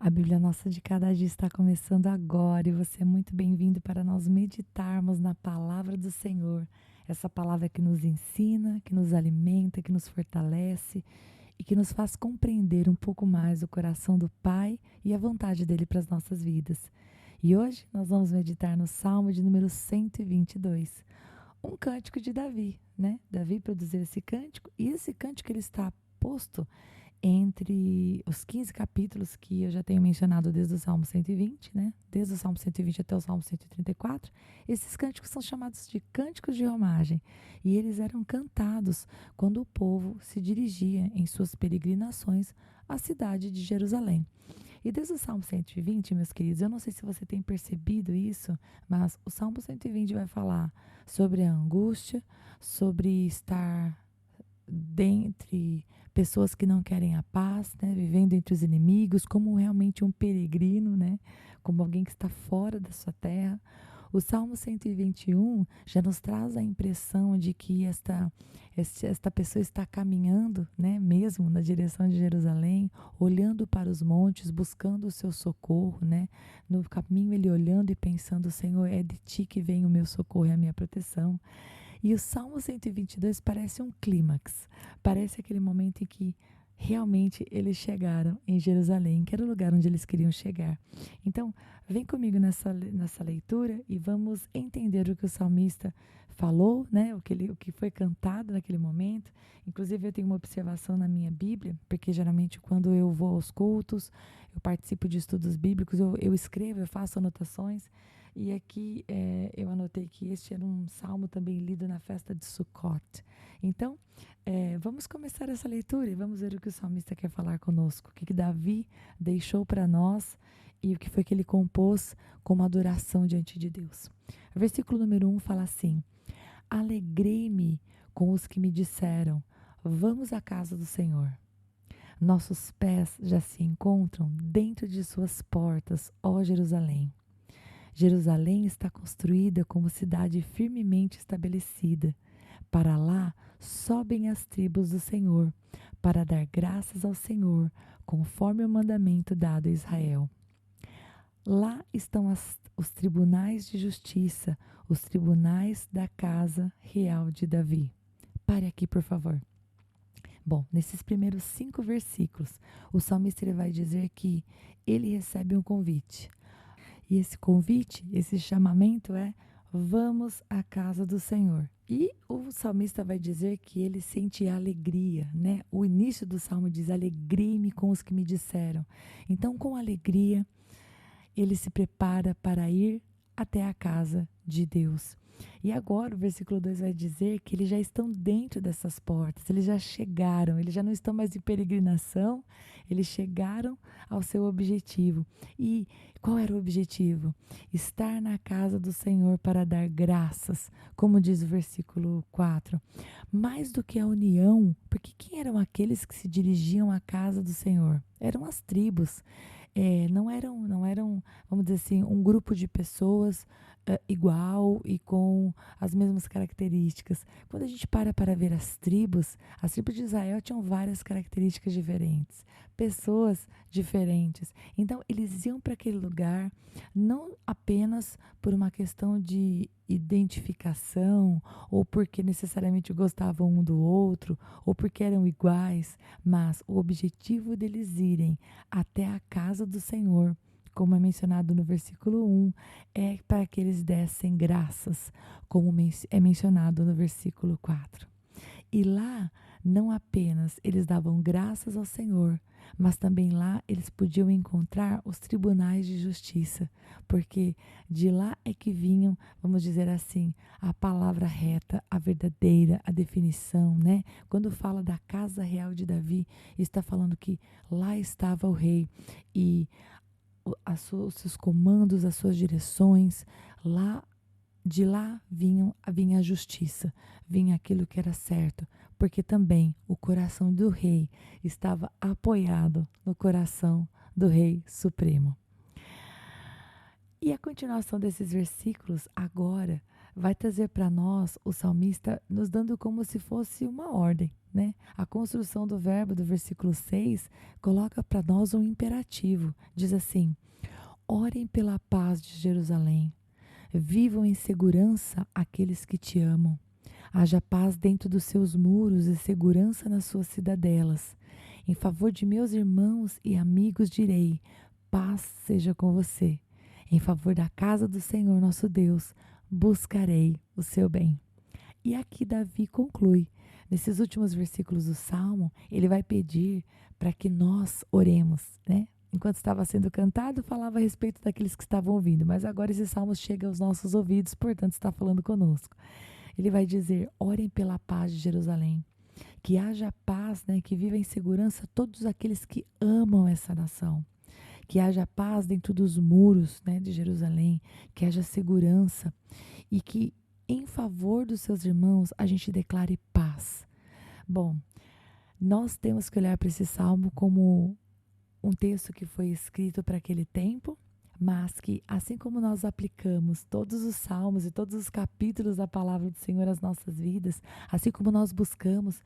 A Bíblia Nossa de Cada Dia está começando agora e você é muito bem-vindo para nós meditarmos na palavra do Senhor. Essa palavra que nos ensina, que nos alimenta, que nos fortalece e que nos faz compreender um pouco mais o coração do Pai e a vontade dele para as nossas vidas. E hoje nós vamos meditar no Salmo de número 122, um cântico de Davi, né? Davi produziu esse cântico e esse cântico ele está posto entre os 15 capítulos que eu já tenho mencionado desde o Salmo 120, né? Desde o Salmo 120 até o Salmo 134, esses cânticos são chamados de cânticos de romagem e eles eram cantados quando o povo se dirigia em suas peregrinações à cidade de Jerusalém. E desde o Salmo 120, meus queridos, eu não sei se você tem percebido isso, mas o Salmo 120 vai falar sobre a angústia, sobre estar dentre pessoas que não querem a paz, né, vivendo entre os inimigos, como realmente um peregrino, né, como alguém que está fora da sua terra. O Salmo 121 já nos traz a impressão de que esta pessoa está caminhando, né, mesmo na direção de Jerusalém, olhando para os montes, buscando o seu socorro, né, no caminho ele olhando e pensando, Senhor, é de ti que vem o meu socorro e a minha proteção. E o Salmo 122 parece um clímax, parece aquele momento em que realmente eles chegaram em Jerusalém, que era o lugar onde eles queriam chegar. Então, vem comigo nessa leitura e vamos entender o que o salmista falou, né? O que foi cantado naquele momento. Inclusive, eu tenho uma observação na minha Bíblia, porque geralmente quando eu vou aos cultos, eu participo de estudos bíblicos, eu escrevo, eu faço anotações. E aqui eu anotei que este era um salmo também lido na festa de Sukkot. Então, vamos começar essa leitura e vamos ver o que o salmista quer falar conosco. O que Davi deixou para nós e o que foi que ele compôs como adoração diante de Deus. O versículo número 1 fala assim: Alegrei-me com os que me disseram, vamos à casa do Senhor. Nossos pés já se encontram dentro de suas portas, ó Jerusalém. Jerusalém está construída como cidade firmemente estabelecida. Para lá sobem as tribos do Senhor, para dar graças ao Senhor, conforme o mandamento dado a Israel. Lá estão os tribunais de justiça, os tribunais da casa real de Davi. Pare aqui, por favor. Bom, nesses primeiros 5 versículos, o salmista ele vai dizer que ele recebe um convite. E esse convite, esse chamamento é: vamos à casa do Senhor. E o salmista vai dizer que ele sente alegria, né? O início do salmo diz: alegrei-me com os que me disseram. Então, com alegria, ele se prepara para ir até a casa de Deus. E agora o versículo 2 vai dizer que eles já estão dentro dessas portas, eles já chegaram, eles já não estão mais em peregrinação, eles chegaram ao seu objetivo. E qual era o objetivo? Estar na casa do Senhor para dar graças, como diz o versículo 4. Mais do que a união, porque quem eram aqueles que se dirigiam à casa do Senhor? Eram as tribos. Não eram, vamos dizer assim, um grupo de pessoas igual e com as mesmas características. Quando a gente para ver as tribos de Israel tinham várias características diferentes, pessoas diferentes. Então, eles iam para aquele lugar não apenas por uma questão de identificação ou porque necessariamente gostavam um do outro ou porque eram iguais, mas o objetivo deles irem até a casa do Senhor, como é mencionado no versículo 1, é para que eles dessem graças, como é mencionado no versículo 4. E lá, não apenas eles davam graças ao Senhor, mas também lá eles podiam encontrar os tribunais de justiça, porque de lá é que vinham, vamos dizer assim, a palavra reta, a verdadeira, a definição, né? Quando fala da casa real de Davi, está falando que lá estava o rei e os seus comandos, as suas direções, de lá vinha a justiça, vinha aquilo que era certo, porque também o coração do rei estava apoiado no coração do Rei Supremo. E a continuação desses versículos agora vai trazer para nós o salmista nos dando como se fosse uma ordem, né? A construção do verbo do versículo 6 coloca para nós um imperativo. Diz assim: orem pela paz de Jerusalém. Vivam em segurança aqueles que te amam. Haja paz dentro dos seus muros e segurança nas suas cidadelas. Em favor de meus irmãos e amigos direi: paz seja com você. Em favor da casa do Senhor nosso Deus, buscarei o seu bem. E aqui Davi conclui. Nesses últimos versículos do Salmo, ele vai pedir para que nós oremos, né? Enquanto estava sendo cantado, falava a respeito daqueles que estavam ouvindo, mas agora esse salmo chega aos nossos ouvidos, portanto está falando conosco. Ele vai dizer: orem pela paz de Jerusalém, que haja paz, né, que viva em segurança todos aqueles que amam essa nação, que haja paz dentro dos muros, né, de Jerusalém, que haja segurança e que em favor dos seus irmãos a gente declare paz. Bom, nós temos que olhar para esse salmo como um texto que foi escrito para aquele tempo, mas que, assim como nós aplicamos todos os salmos e todos os capítulos da palavra do Senhor às nossas vidas, assim como nós buscamos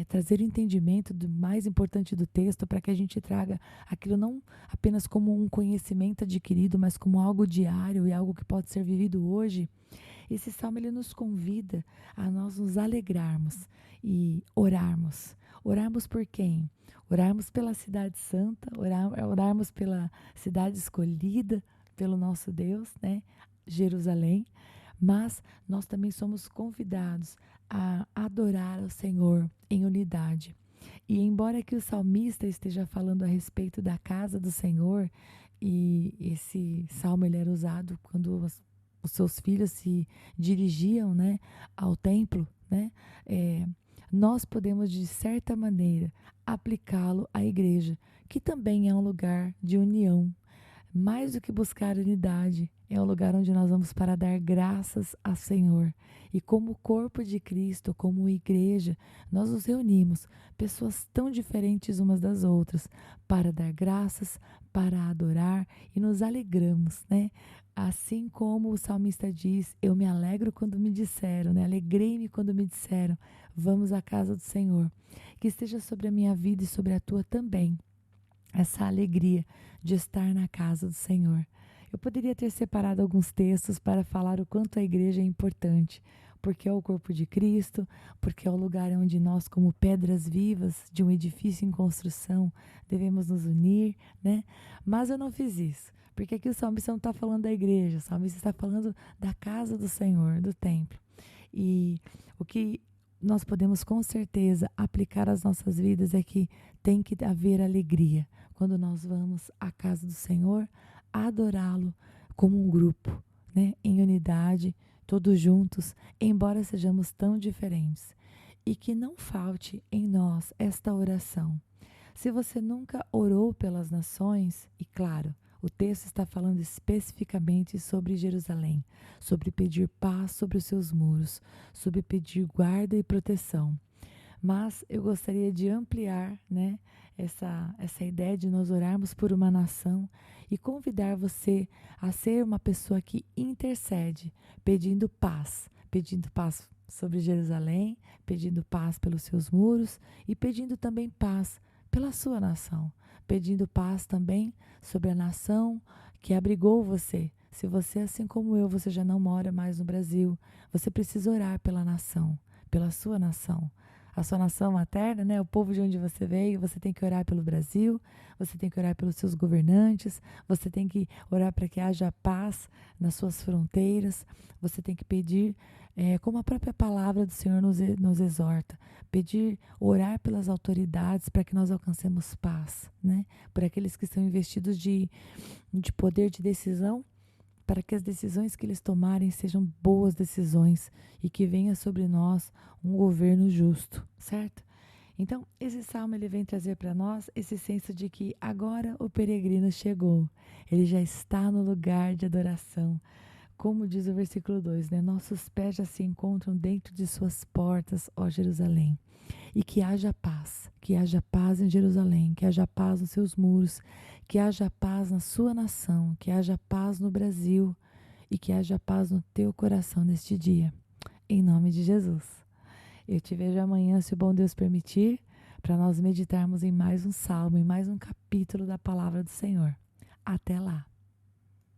trazer o entendimento do mais importante do texto para que a gente traga aquilo não apenas como um conhecimento adquirido, mas como algo diário e algo que pode ser vivido hoje, esse salmo ele nos convida a nós nos alegrarmos e orarmos. Orarmos por quem? Orarmos pela cidade santa, orarmos pela cidade escolhida pelo nosso Deus, né? Jerusalém. Mas nós também somos convidados a adorar ao Senhor em unidade. E embora que o salmista esteja falando a respeito da casa do Senhor, e esse salmo ele era usado quando os seus filhos se dirigiam, né, ao templo, né, nós podemos, de certa maneira, aplicá-lo à igreja, que também é um lugar de união. Mais do que buscar unidade, é um lugar onde nós vamos para dar graças ao Senhor. E como corpo de Cristo, como igreja, nós nos reunimos, pessoas tão diferentes umas das outras, para dar graças, para adorar e nos alegramos, né? Assim como o salmista diz: eu me alegro quando me disseram, né? Alegrei-me quando me disseram, vamos à casa do Senhor. Que esteja sobre a minha vida e sobre a tua também essa alegria de estar na casa do Senhor. Eu poderia ter separado alguns textos para falar o quanto a igreja é importante, porque é o corpo de Cristo, porque é o lugar onde nós, como pedras vivas de um edifício em construção, devemos nos unir, né? Mas eu não fiz isso, porque aqui o salmista não está falando da igreja, o salmista está falando da casa do Senhor, do templo. E o que nós podemos com certeza aplicar às nossas vidas é que tem que haver alegria quando nós vamos à casa do Senhor adorá-lo como um grupo, né, em unidade, todos juntos, embora sejamos tão diferentes. E que não falte em nós esta oração. Se você nunca orou pelas nações, e claro, o texto está falando especificamente sobre Jerusalém, sobre pedir paz sobre os seus muros, sobre pedir guarda e proteção. Mas eu gostaria de ampliar, né, essa ideia de nós orarmos por uma nação e convidar você a ser uma pessoa que intercede, pedindo paz sobre Jerusalém, pedindo paz pelos seus muros e pedindo também paz pela sua nação, pedindo paz também sobre a nação que abrigou você. Se você, assim como eu, você já não mora mais no Brasil, você precisa orar pela nação, pela sua nação. A sua nação materna, né, o povo de onde você veio, você tem que orar pelo Brasil, você tem que orar pelos seus governantes, você tem que orar para que haja paz nas suas fronteiras, você tem que pedir, como a própria palavra do Senhor nos exorta, pedir, orar pelas autoridades para que nós alcancemos paz, né, por aqueles que estão investidos de poder de decisão, para que as decisões que eles tomarem sejam boas decisões e que venha sobre nós um governo justo, certo? Então, esse salmo ele vem trazer para nós esse senso de que agora o peregrino chegou, ele já está no lugar de adoração. Como diz o versículo 2, né? Nossos pés já se encontram dentro de suas portas, ó Jerusalém. E que haja paz em Jerusalém, que haja paz nos seus muros, que haja paz na sua nação, que haja paz no Brasil e que haja paz no teu coração neste dia. Em nome de Jesus. Eu te vejo amanhã, se o bom Deus permitir, para nós meditarmos em mais um salmo, em mais um capítulo da palavra do Senhor. Até lá!